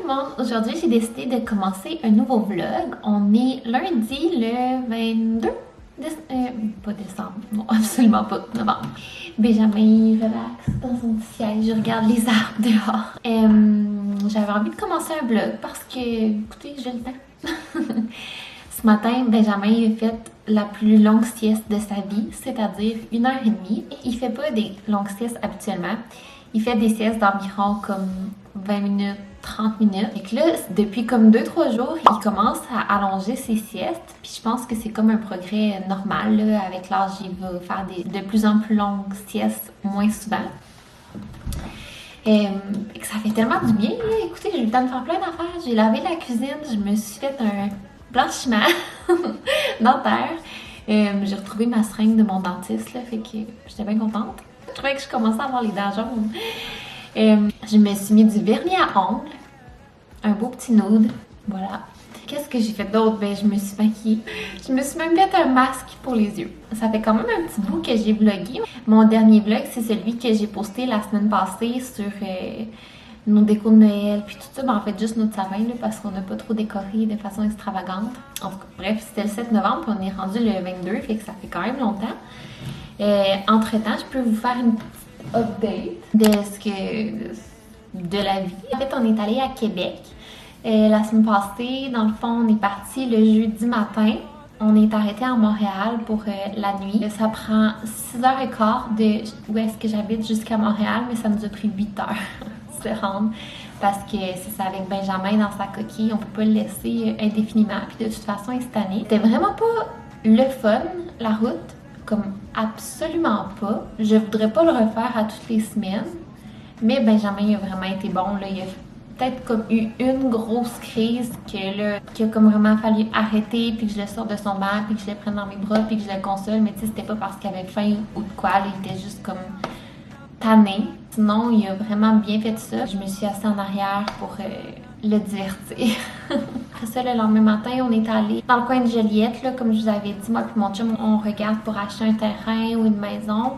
le monde! Aujourd'hui, j'ai décidé de commencer un nouveau vlog. On est lundi le 22 pas décembre, non, absolument pas, novembre. Benjamin relaxe dans son petit siège, je regarde les arbres dehors. J'avais envie de commencer un vlog parce que, écoutez, j'ai le temps. Ce matin, Benjamin a fait la plus longue sieste de sa vie, c'est-à-dire 1h30. Il fait pas des longues siestes habituellement. Il fait des siestes d'environ comme 20 minutes, 30 minutes. Et que là, depuis comme 2-3 jours, il commence à allonger ses siestes. Puis je pense que c'est comme un progrès normal. Là. Avec l'âge, il va faire de plus en plus longues siestes, moins souvent. Et que ça fait tellement du bien. Là. Écoutez, j'ai eu le temps de faire plein d'affaires. J'ai lavé la cuisine, je me suis fait un blanchiment dentaire. J'ai retrouvé ma seringue de mon dentiste, là, fait que j'étais bien contente. Je trouvais que je commençais à avoir les dents jaunes. Je me suis mis du vernis à ongles, un beau petit nude, voilà. Qu'est-ce que j'ai fait d'autre? Ben, je me suis maquillée. Je me suis même fait un masque pour les yeux. Ça fait quand même un petit bout que j'ai vlogué. Mon dernier vlog, c'est celui que j'ai posté la semaine passée sur nos décos de Noël, puis tout ça. Ben, en fait, juste notre sapin, là, parce qu'on n'a pas trop décoré de façon extravagante. En tout cas, bref, c'était le 7 novembre, puis on est rendu le 22, fait que ça fait quand même longtemps. Entre-temps, je peux vous faire une petite update de la vie. En fait, on est allé à Québec la semaine passée. Dans le fond, on est parti le jeudi matin. On est arrêté à Montréal pour la nuit. Ça prend 6h15 de où est-ce que j'habite jusqu'à Montréal, mais ça nous a pris 8 heures se rendre. Parce que c'est ça, avec Benjamin dans sa coquille, on peut pas le laisser indéfiniment. Puis de toute façon, il s'est tanné. C'était vraiment pas le fun, la route. Comme absolument pas. Je voudrais pas le refaire à toutes les semaines. Mais Benjamin a vraiment été bon. Là. Il a peut-être comme eu une grosse crise qu'il a comme vraiment fallu arrêter, puis que je le sorte de son banc, puis que je le prenne dans mes bras, puis que je le console. Mais tu sais, c'était pas parce qu'il avait faim ou de quoi. Là, il était juste comme tanné. Sinon, il a vraiment bien fait ça. Je me suis assise en arrière pour le divertir. Après ça, le lendemain matin, on est allé dans le coin de Joliette, là, comme je vous avais dit, moi et mon chum, on regarde pour acheter un terrain ou une maison.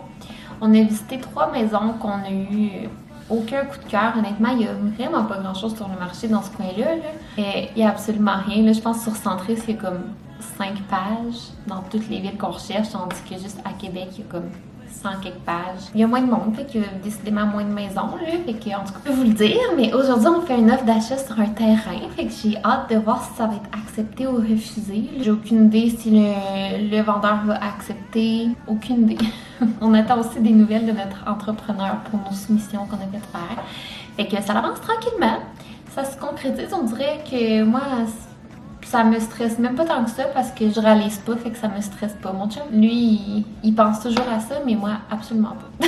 On a visité 3 maisons qu'on a eu aucun coup de cœur. Honnêtement, il n'y a vraiment pas grand-chose sur le marché dans ce coin-là. Là. Il n'y a absolument rien. Là, je pense sur Centris, il y a comme 5 pages dans toutes les villes qu'on recherche, tandis que juste à Québec, il y a comme 100 quelques pages. Il y a moins de monde, fait qu'il y a décidément moins de maisons, là, fait que, en tout cas, je peux vous le dire, mais aujourd'hui, on fait une offre d'achat sur un terrain, fait que j'ai hâte de voir si ça va être accepté ou refusé. J'ai aucune idée si le vendeur va accepter, aucune idée. On attend aussi des nouvelles de notre entrepreneur pour nos soumissions qu'on a fait faire. Fait que ça avance tranquillement, ça se concrétise, on dirait que moi, ça me stresse même pas tant que ça parce que je réalise pas, fait que ça me stresse pas. Mon chum, lui, il pense toujours à ça, mais moi, absolument pas.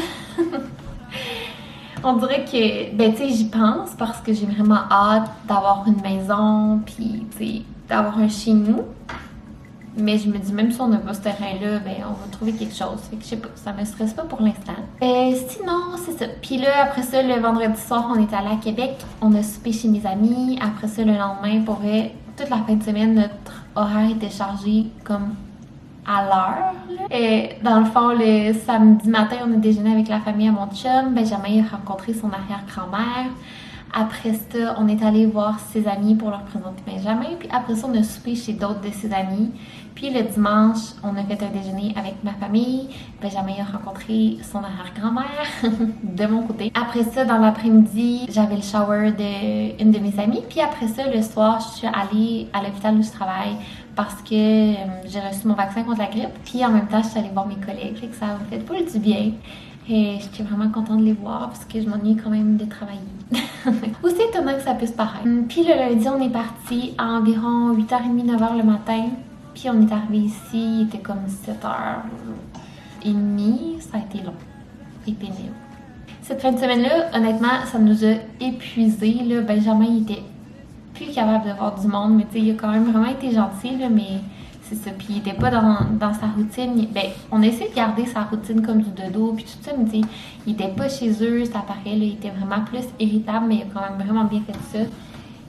On dirait que, ben tu sais, j'y pense parce que j'ai vraiment hâte d'avoir une maison, puis tu sais, d'avoir un chez nous. Mais je me dis, même si on n'a pas ce terrain-là, ben on va trouver quelque chose. Fait que je sais pas, ça me stresse pas pour l'instant. Sinon, c'est ça. Puis là, après ça, le vendredi soir, on est allé à Québec. On a soupé chez mes amis. Après ça, le lendemain, pour vrai, toute la fin de semaine, notre horaire était chargé comme à l'heure. Et dans le fond, le samedi matin, on a déjeuné avec la famille à mon chum. Benjamin a rencontré son arrière-grand-mère. Après ça, on est allé voir ses amis pour leur présenter Benjamin. Puis après ça, on a soupé chez d'autres de ses amis. Puis le dimanche, on a fait un déjeuner avec ma famille. Benjamin a rencontré son arrière-grand-mère de mon côté. Après ça, dans l'après-midi, j'avais le shower d'une de mes amies. Puis après ça, le soir, je suis allée à l'hôpital où je travaille parce que j'ai reçu mon vaccin contre la grippe. Puis en même temps, je suis allée voir mes collègues. Fait que ça m'a fait pas du bien. Et j'étais vraiment contente de les voir parce que je m'ennuie quand même de travailler. Aussi étonnant que ça puisse paraître. Puis le lundi, on est parti à environ 8h30, 9h le matin. Puis on est arrivé ici, il était comme 7h30. Ça a été long et pénible. Cette fin de semaine-là, honnêtement, ça nous a épuisés. Là. Benjamin, il était plus capable de voir du monde. Mais tu sais, il a quand même vraiment été gentil, là, mais... C'est ça, puis il était pas dans sa routine. Ben, on a essayé de garder sa routine comme du dodo, puis tout ça, mais tu sais, il était pas chez eux, ça paraît, là, il était vraiment plus irritable, mais il a quand même vraiment bien fait ça.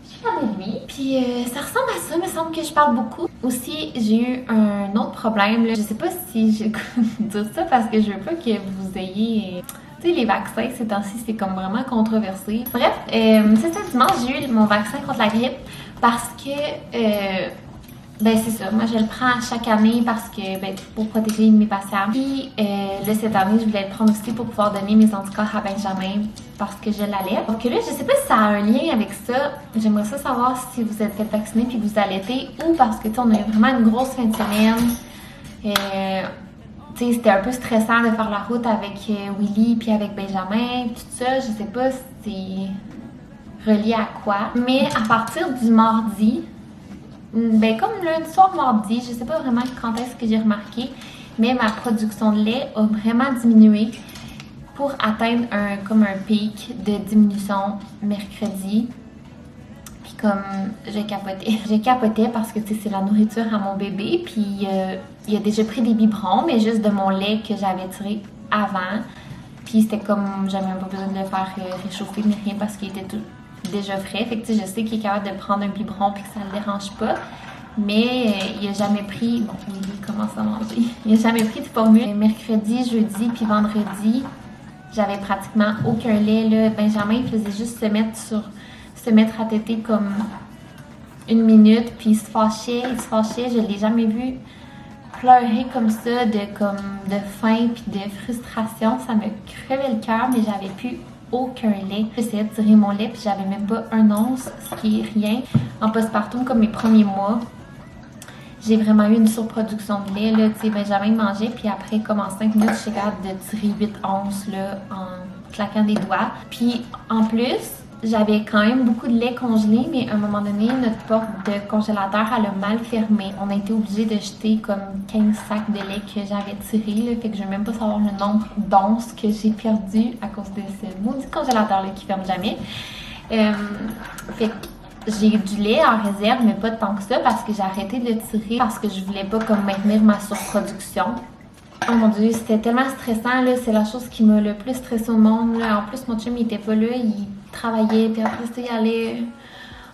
Je suis avec lui, puis ça ressemble à ça, il me semble que je parle beaucoup. Aussi, j'ai eu un autre problème, là. Je sais pas si je dire ça parce que je veux pas que vous ayez Tu sais, les vaccins, ces temps-ci, c'est comme vraiment controversé. Bref, c'est ça, dimanche, j'ai eu mon vaccin contre la grippe parce que, ben c'est ça, moi je le prends chaque année parce que, ben, pour protéger mes patients. Puis, là, cette année, je voulais le prendre aussi pour pouvoir donner mes anticorps à Benjamin parce que je l'allais. Donc là, je sais pas si ça a un lien avec ça. J'aimerais ça savoir si vous êtes fait vacciner puis que vous allaitez ou parce que, tu sais, on a eu vraiment une grosse fin de semaine. Tu sais, c'était un peu stressant de faire la route avec Willy puis avec Benjamin, tout ça. Je sais pas si c'est relié à quoi. Mais à partir du mardi, ben comme lundi soir, mardi, je sais pas vraiment quand est-ce que j'ai remarqué, mais ma production de lait a vraiment diminué pour atteindre comme un pic de diminution mercredi. Puis comme j'ai capoté. J'ai capoté parce que tu sais, c'est la nourriture à mon bébé. Puis il a déjà pris des biberons, mais juste de mon lait que j'avais tiré avant. Puis c'était comme, j'avais même pas besoin de le faire réchauffer ni rien parce qu'il était tout déjà frais. Fait que tu sais, je sais qu'il est capable de prendre un biberon puis que ça le dérange pas. Mais il a jamais pris, bon, il commence à manger. Il a jamais pris de formule. Mercredi, jeudi puis vendredi, j'avais pratiquement aucun lait. Là. Benjamin faisait juste se mettre à téter comme une minute, puis il se fâchait, je l'ai jamais vu pleurer comme ça, de faim puis de frustration, ça me crevait le cœur, mais j'avais plus aucun lait. J'essayais de tirer mon lait, puis j'avais même pas un once, ce qui est rien. En postpartum, comme mes premiers mois, j'ai vraiment eu une surproduction de lait, là, tu sais, Benjamin mangeait, puis après, comme en 5 minutes, j'étais capable de tirer 8 onces, là, en claquant des doigts. Puis, en plus, j'avais quand même beaucoup de lait congelé, mais à un moment donné, notre porte de congélateur, elle a mal fermé. On a été obligé de jeter comme 15 sacs de lait que j'avais tirés, là, fait que je ne veux même pas savoir le nombre d'onces que j'ai perdu à cause de ce maudit congélateur-là qui ferme jamais. Fait que j'ai du lait en réserve, mais pas tant que ça, parce que j'ai arrêté de le tirer parce que je voulais pas comme maintenir ma surproduction. Oh mon dieu, c'était tellement stressant, là, c'est la chose qui m'a le plus stressé au monde, là. En plus, mon chum, il était pas là, il travaillait, puis après, il allait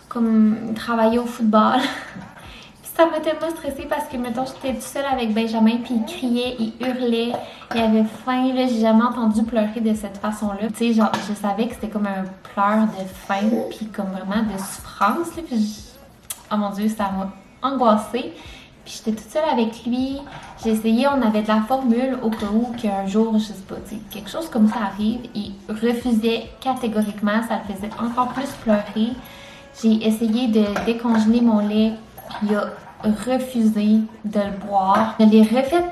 comme travailler au football. Puis ça m'a tellement stressée parce que, mettons, j'étais toute seule avec Benjamin, puis il criait, il hurlait, il avait faim, là, j'ai jamais entendu pleurer de cette façon-là. Tu sais, genre, je savais que c'était comme un pleur de faim, puis comme vraiment de souffrance, là, puis oh mon dieu, ça m'a angoissée. Puis j'étais toute seule avec lui, j'ai essayé, on avait de la formule au cas où qu'un jour, je sais pas, quelque chose comme ça arrive. Il refusait catégoriquement, ça le faisait encore plus pleurer. J'ai essayé de décongeler mon lait, il a refusé de le boire. Je l'ai refait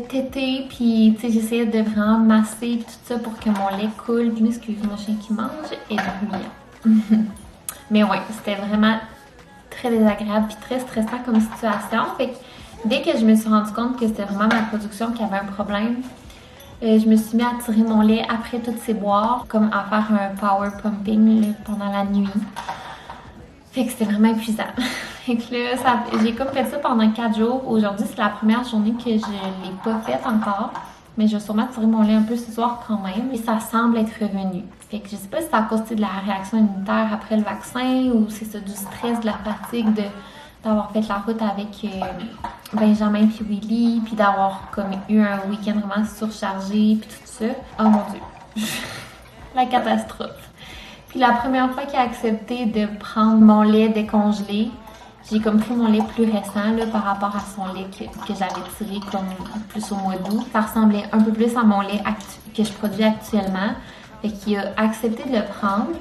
téter, puis tu sais, j'essayais de vraiment masser tout ça pour que mon lait coule. Puis excuse mon chien qui mange et bruyant. Mais ouais, c'était vraiment très désagréable puis très stressant comme situation. Fait que dès que je me suis rendu compte que c'était vraiment ma production qui avait un problème, je me suis mis à tirer mon lait après toutes ces boires, comme à faire un power pumping là, pendant la nuit. Fait que c'était vraiment épuisant. Fait que là, j'ai comme fait ça pendant 4 jours. Aujourd'hui, c'est la première journée que je l'ai pas faite encore. Mais je vais sûrement tirer mon lait un peu ce soir quand même. Et ça semble être revenu. Fait que je sais pas si c'est à cause de la réaction immunitaire après le vaccin ou c'est ça du stress, de la fatigue d'avoir fait la route avec Benjamin puis Willy, puis d'avoir comme eu un week-end vraiment surchargé puis tout ça. Oh mon dieu. La catastrophe. Puis la première fois qu'il a accepté de prendre mon lait décongelé, j'ai comme pris mon lait plus récent là, par rapport à son lait que j'avais tiré comme plus au mois d'août. Ça ressemblait un peu plus à mon lait que je produis actuellement. Fait qu'il a accepté de le prendre,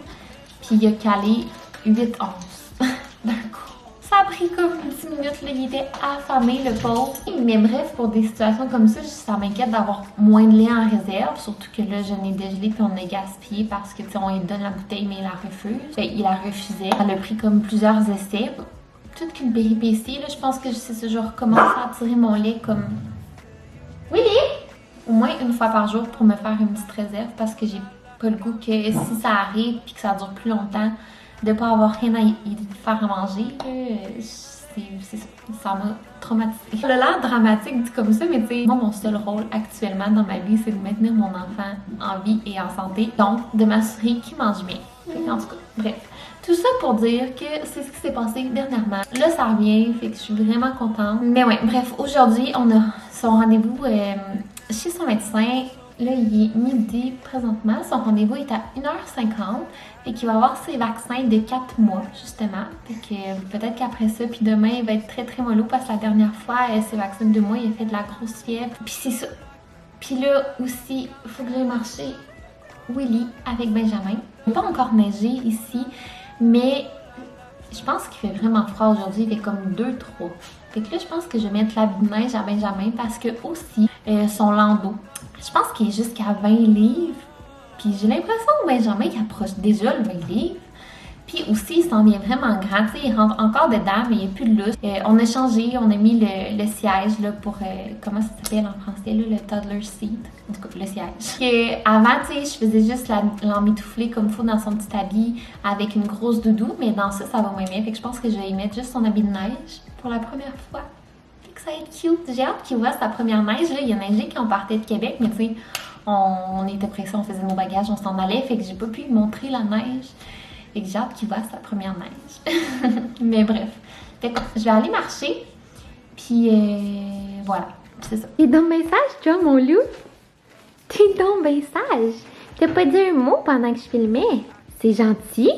puis il a calé 8 onces d'un coup. Ça a pris comme 10 minutes, là, il était affamé, le pauvre. Mais bref, pour des situations comme ça m'inquiète d'avoir moins de lait en réserve, surtout que là, je n'ai dégelé puis on a gaspillé parce que, tu sais, on lui donne la bouteille, mais il la refuse. Fait, il la refusait. Elle a pris comme plusieurs essais. Toute qu'une péripétie, là, je pense que c'est ça, je recommence à tirer mon lait comme... Oui! Au moins une fois par jour pour me faire une petite réserve parce que j'ai pas le goût que si ça arrive puis que ça dure plus longtemps, de pas avoir rien à y faire à manger, ça m'a traumatisée. Ça a l'air dramatique dit comme ça, mais tu sais, moi mon seul rôle actuellement dans ma vie, c'est de maintenir mon enfant en vie et en santé, donc de m'assurer qu'il mange bien. En tout cas, bref. Tout ça pour dire que c'est ce qui s'est passé dernièrement. Là, ça revient, fait que je suis vraiment contente. Mais ouais, bref, aujourd'hui, on a son rendez-vous chez son médecin Là, il est midi présentement. Son rendez-vous est à 1h50. Fait qu'il va avoir ses vaccins de 4 mois, justement. Fait que peut-être qu'après ça, puis demain, il va être très très mollo parce que la dernière fois, ses vaccins de 2 mois, il a fait de la grosse fièvre. Puis c'est ça. Puis là aussi, il faut que j'aille marcher Willy avec Benjamin. Il n'a pas encore neigé ici, mais je pense qu'il fait vraiment froid aujourd'hui. Il fait comme 2-3. Fait que là, je pense que je vais mettre l'habit de neige à Benjamin parce que aussi, son landau, je pense qu'il est jusqu'à 20 livres. Puis j'ai l'impression que Benjamin, il approche déjà le 20 livres. Puis aussi, il s'en vient vraiment grand. Tu sais, il rentre encore dedans, mais il n'y a plus de lousse. On a changé, on a mis le siège là, pour, comment ça s'appelle en français, là, le toddler seat. En tout cas, le siège. Et avant, tu sais, je faisais juste l'emmitoufler comme il faut dans son petit habit avec une grosse doudou. Mais dans ça, ça va moins bien. Fait que je pense que je vais y mettre juste son habit de neige pour la première fois. Fait que ça va être cute. J'ai hâte qu'il voit sa première neige. Là, il a neigé quand on partait de Québec, mais tu sais, on était pressés, on faisait nos bagages, on s'en allait. Fait que j'ai pas pu lui montrer la neige. Fait que j'ai hâte qu'il voit sa première neige. Mais bref. Fait que je vais aller marcher. Puis voilà. C'est ça. T'es donc bien sage, toi, mon loup. T'es donc bien sage. T'as pas dit un mot pendant que je filmais. C'est gentil.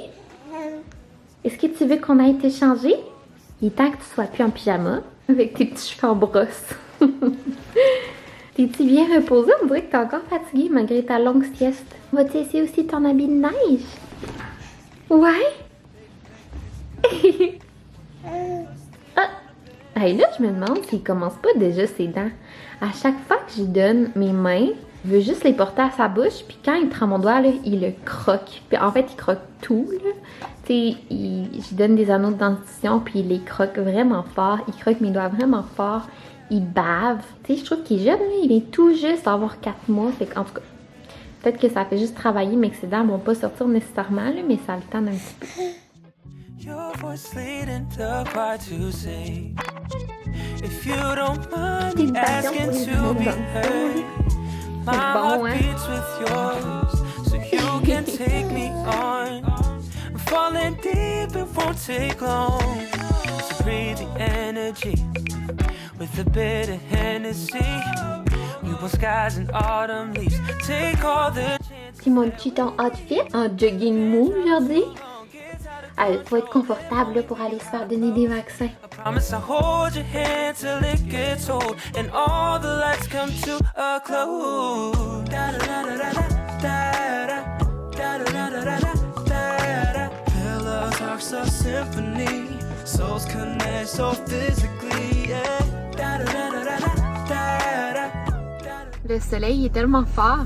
Est-ce que tu veux qu'on aille te changer? Il est temps que tu sois plus en pyjama. Avec tes petits cheveux en brosse. T'es-tu bien reposé? On dirait que t'es encore fatiguée malgré ta longue sieste. Vas-tu essayer aussi ton habit de neige? Ouais? Ah! Hey, là, je me demande s'il commence pas déjà ses dents. À chaque fois que j'y donne mes mains, il veut juste les porter à sa bouche, puis quand il prend mon doigt, là, il le croque. Puis en fait, il croque tout, là. Tu sais, j'y donne des anneaux de dentition, puis il les croque vraiment fort. Il croque mes doigts vraiment fort. Il bave. Tu sais, je trouve qu'il est jeune, là. Il est tout juste à avoir 4 mois. Fait qu'en tout cas, peut-être que ça fait juste travailler, mais que ses dents vont pas sortir nécessairement, là, mais ça le tente un petit peu. Your voice leading the choir to sing. If you don't mind asking to be heard, my heart beats with yours, so you can take me on. I'm falling deep, it won't take long. So breathe the energy with a bit of Hennessy. Newborn skies and autumn leaves. Take all the chances. Puis mon petit outfit en jogging mou aujourd'hui. Elle faut être confortable là, pour aller se faire donner des vaccins. Le soleil est tellement fort,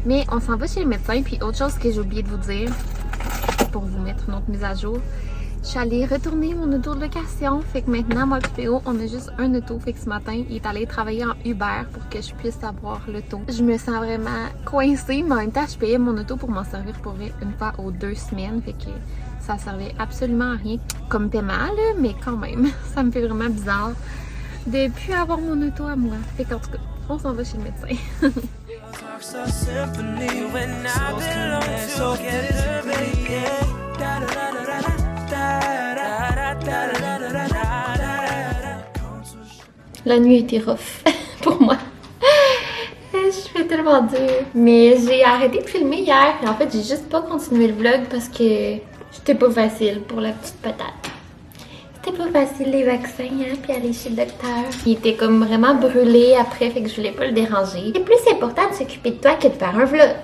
mais on s'en va chez le médecin. Puis autre chose que j'ai oublié de vous dire, pour vous mettre une autre mise à jour. Je suis allée retourner mon auto de location. Fait que maintenant, moi et Théo, on a juste un auto. Fait que ce matin, il est allé travailler en Uber pour que je puisse avoir l'auto. Je me sens vraiment coincée, mais en même temps, je payais mon auto pour m'en servir pour une fois aux 2 semaines. Fait que ça servait absolument à rien comme paiement, là, mais quand même, ça me fait vraiment bizarre de plus avoir mon auto à moi. Fait qu'en tout cas, on s'en va chez le médecin. La nuit a été rough pour moi. Je fais tellement dur. Mais j'ai arrêté de filmer hier. En fait, j'ai juste pas continué le vlog parce que c'était pas facile pour la petite patate. C'était pas facile les vaccins, hein, puis aller chez le docteur. Il était comme vraiment brûlé après, fait que je voulais pas le déranger. C'est plus important de s'occuper de toi que de faire un vlog.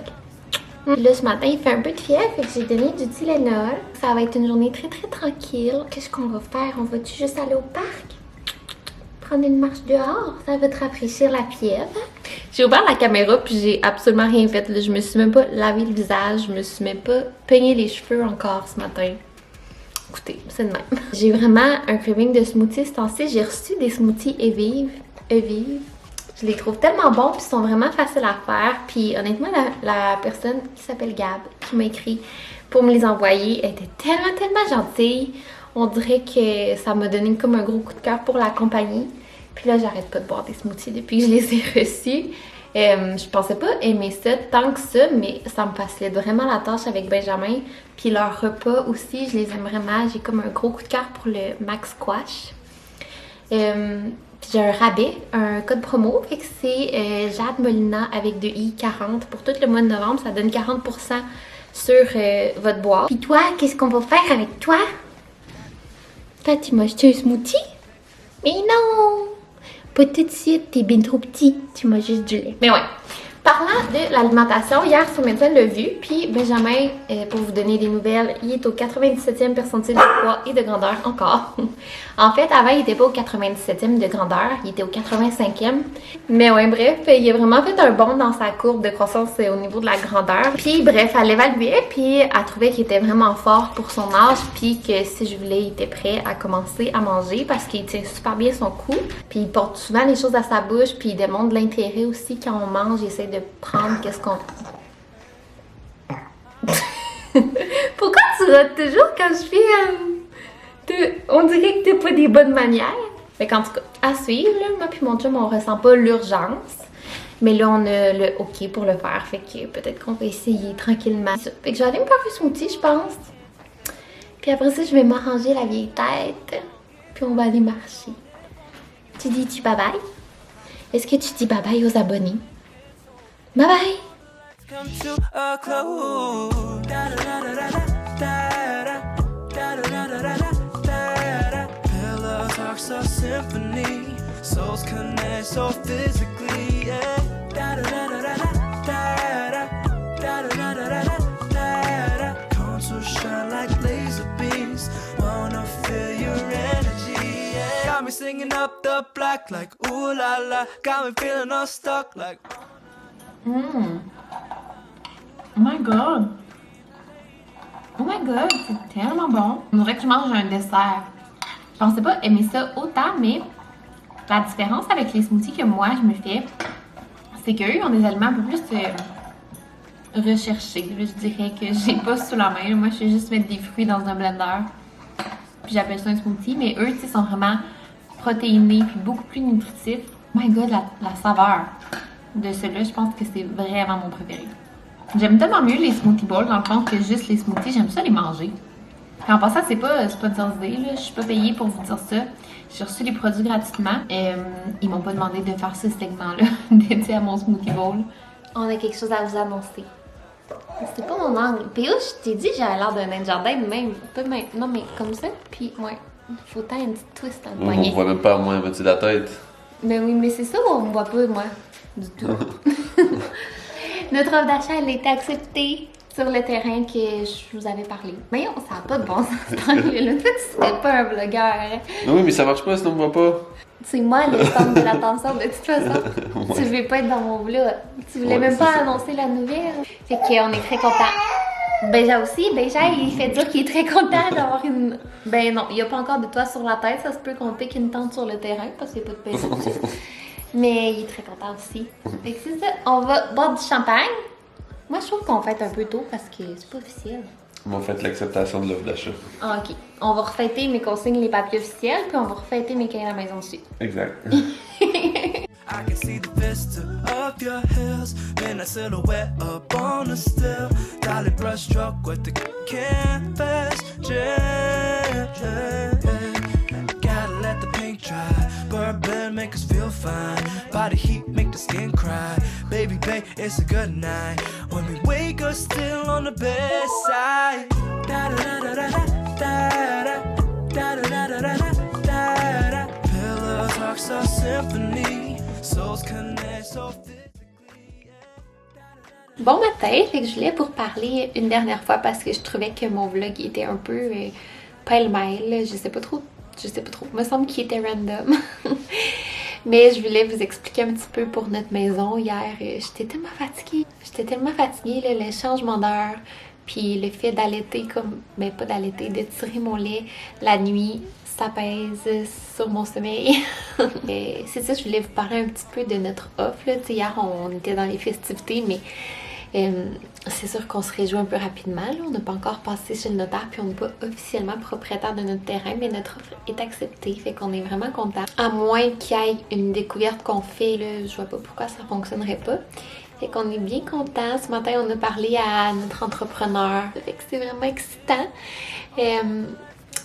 Là, ce matin, il fait un peu de fièvre, fait que j'ai donné du Tylenol. Ça va être une journée très très tranquille. Qu'est-ce qu'on va faire? On va-tu juste aller au parc? Prendre une marche dehors? Ça va te rafraîchir la fièvre. J'ai ouvert la caméra, puis j'ai absolument rien fait. Là, je me suis même pas lavé le visage, je me suis même pas peigné les cheveux encore ce matin. Écoutez, c'est de même. J'ai vraiment un craving de smoothie ce temps-ci. J'ai reçu des smoothies Evive. Je les trouve tellement bons, puis ils sont vraiment faciles à faire. Puis honnêtement, la personne qui s'appelle Gab, qui m'a écrit pour me les envoyer, elle était tellement gentille. On dirait que ça m'a donné comme un gros coup de cœur pour la compagnie. Puis là, j'arrête pas de boire des smoothies depuis que je les ai reçus. Je pensais pas aimer ça tant que ça, mais ça me facilite vraiment la tâche avec Benjamin. Puis leur repas aussi, je les aime vraiment. J'ai comme un gros coup de cœur pour le Max Squash. Puis j'ai un rabais, un code promo, fait que c'est Jade Molina avec 2i 40 pour tout le mois de novembre. Ça donne 40% sur votre boîte. Puis toi, qu'est-ce qu'on va faire avec toi? Toi, tu m'as acheté un smoothie? Mais non! Pas tout de suite, t'es bien trop petit. Tu m'as juste du lait. Mais ouais. Parlant de l'alimentation, hier sur Médecin l'a vu, puis Benjamin, pour vous donner des nouvelles, il est au 97e percentile de poids et de grandeur encore. En fait, avant, il n'était pas au 97e de grandeur, il était au 85e. Mais ouais, bref, il a vraiment fait un bond dans sa courbe de croissance au niveau de la grandeur. Puis bref, elle l'évaluait, puis elle trouvait qu'il était vraiment fort pour son âge, puis que si je voulais, il était prêt à commencer à manger parce qu'il tient super bien son cou. Puis il porte souvent les choses à sa bouche, puis il démontre de l'intérêt aussi quand on mange, il essaie de prendre qu'est-ce qu'on... Pourquoi tu rates toujours quand je fais... On dirait que t'as pas des bonnes manières. Fait qu'en tout cas, à suivre, là, moi puis mon chum, on ressent pas l'urgence. Mais là, on a le OK pour le faire. Fait que peut-être qu'on va essayer tranquillement. Fait que je vais aller me faire un smoothie, je pense. Puis après ça, je vais m'arranger la vieille tête. Puis on va aller marcher. Tu dis-tu bye-bye? Est-ce que tu dis bye-bye aux abonnés? Bye bye! Come to a close. Pillows are so symphony. Souls connect so physically. Yeah. Contours shine like laser beams. Wanna feel your energy. Yeah. Got me singing up the block like ooh la la. Got me feeling unstuck like. Oh my god! Oh my god, c'est tellement bon! On dirait que je mange un dessert. Je pensais pas aimer ça autant, mais la différence avec les smoothies que moi je me fais, c'est qu'eux ont des aliments un peu plus recherchés. Je dirais que j'ai pas sous la main. Moi, je fais juste mettre des fruits dans un blender. Puis j'appelle ça un smoothie, mais eux, tu sais, sont vraiment protéinés puis beaucoup plus nutritifs. Oh my god, la saveur de ceux-là, je pense que c'est vraiment mon préféré. J'aime tellement mieux les smoothie bowls dans le fond que juste les smoothies, j'aime ça les manger. Puis en passant, c'est pas sponsorisé, là, je suis pas payée pour vous dire ça. J'ai reçu les produits gratuitement. Ils m'ont pas demandé de faire ce segment-là dédié à mon smoothie bowl. On a quelque chose à vous annoncer. C'était pas mon angle. Puis là, je t'ai dit j'avais l'air d'un nain de jardin de même. Pas même. Non, mais comme ça. Puis ouais, faut tant une petite twist dans le poignet. On voit même pas à moi, mais tu la tête. Ben oui, mais c'est ça, on me voit pas, moi. Du tout. Notre offre d'achat, elle a été acceptée sur le terrain que je vous avais parlé. Mais ça n'a pas de bon sens, cet angle-là. Toi, tu serais pas un blogueur. Non, oui, mais ça marche pas, sinon on me voit pas. C'est moi le centre de l'attention, de toute façon. Ouais. Tu veux pas être dans mon vlog. Tu voulais Ouais, même pas c'est ça. annoncer la nouvelle. Fait qu'on est très contents. Beja aussi, Beja, il fait dire qu'il est très content d'avoir une... Ben non, il n'y a pas encore de toit sur la tête. Ça se peut qu'on pique une tente sur le terrain parce qu'il n'y a pas de paix. Mais il est très content aussi. Fait que c'est ça. On va boire du champagne. Moi, je trouve qu'on fête un peu tôt parce que c'est pas officiel. On va faire l'acceptation de l'offre d'achat. Ah, ok. On va refêter mes consignes, les papiers officiels, puis on va refêter mes cahiers à la maison dessus. Exact. I can see the vista of your hills, then a silhouette up on the still. Dolly brush stroke with the canvas. Gotta let the paint dry. Bourbon make us feel fine. Body heat make the skin cry. Baby, babe, it's a good night. When we wake up still on the bedside. Da da da da da da da da da da da da. Pillows are so symphony. Souls connect so physically. Bon matin, fait que je voulais vous parler une dernière fois parce que je trouvais que mon vlog était un peu pêle-mêle. Je sais pas trop. Il me semble qu'il était random. Mais je voulais vous expliquer un petit peu pour notre maison. Hier, j'étais tellement fatiguée. Là, le changement d'heure, puis le fait d'allaiter pas d'allaiter, de tirer mon lait la nuit, ça pèse sur mon sommeil. C'est ça, je voulais vous parler un petit peu de notre offre. Là. Hier, on était dans les festivités, mais c'est sûr qu'on se réjouit un peu rapidement. Là. On n'a pas encore passé chez le notaire, puis on n'est pas officiellement propriétaire de notre terrain, mais notre offre est acceptée, fait qu'on est vraiment content. À moins qu'il y ait une découverte qu'on fait, là, je vois pas pourquoi ça fonctionnerait pas. Fait qu'on est bien content. Ce matin, on a parlé à notre entrepreneur, fait que c'est vraiment excitant.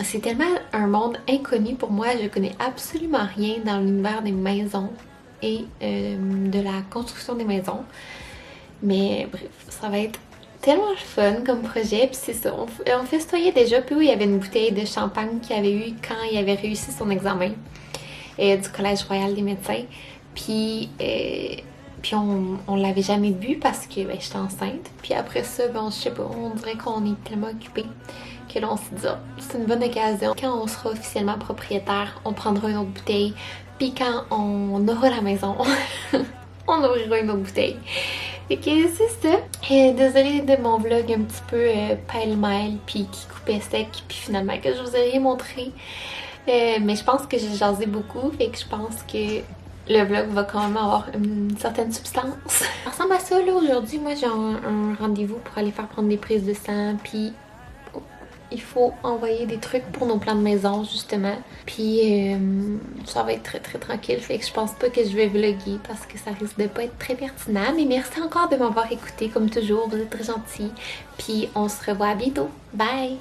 c'est tellement un monde inconnu pour moi. Je connais absolument rien dans l'univers des maisons et de la construction des maisons. Mais bref, ça va être tellement fun comme projet. Puis c'est ça, on festoyait déjà. Puis oui, il y avait une bouteille de champagne qu'il avait eu quand il avait réussi son examen du Collège royal des médecins. Puis on l'avait jamais bu parce que j'étais enceinte. Puis après ça, je sais pas, on dirait qu'on est tellement occupés que là on s'est dit, c'est une bonne occasion. Quand on sera officiellement propriétaire, on prendra une autre bouteille. Puis quand on aura la maison, on ouvrira une autre bouteille. Fait que c'est ça. Désolée de mon vlog un petit peu pêle-mêle, puis qui coupait sec, puis finalement que je vous ai rien montré. Mais je pense que j'ai jasé beaucoup, fait que je pense que le vlog va quand même avoir une certaine substance. Ça ressemble à ça là aujourd'hui. Moi j'ai un rendez-vous pour aller faire prendre des prises de sang, puis il faut envoyer des trucs pour nos plans de maison justement. Puis ça va être très très tranquille, fait que je pense pas que je vais vlogger parce que ça risque de pas être très pertinent. Mais merci encore de m'avoir écouté comme toujours, vous êtes très gentils. Puis on se revoit bientôt. Bye!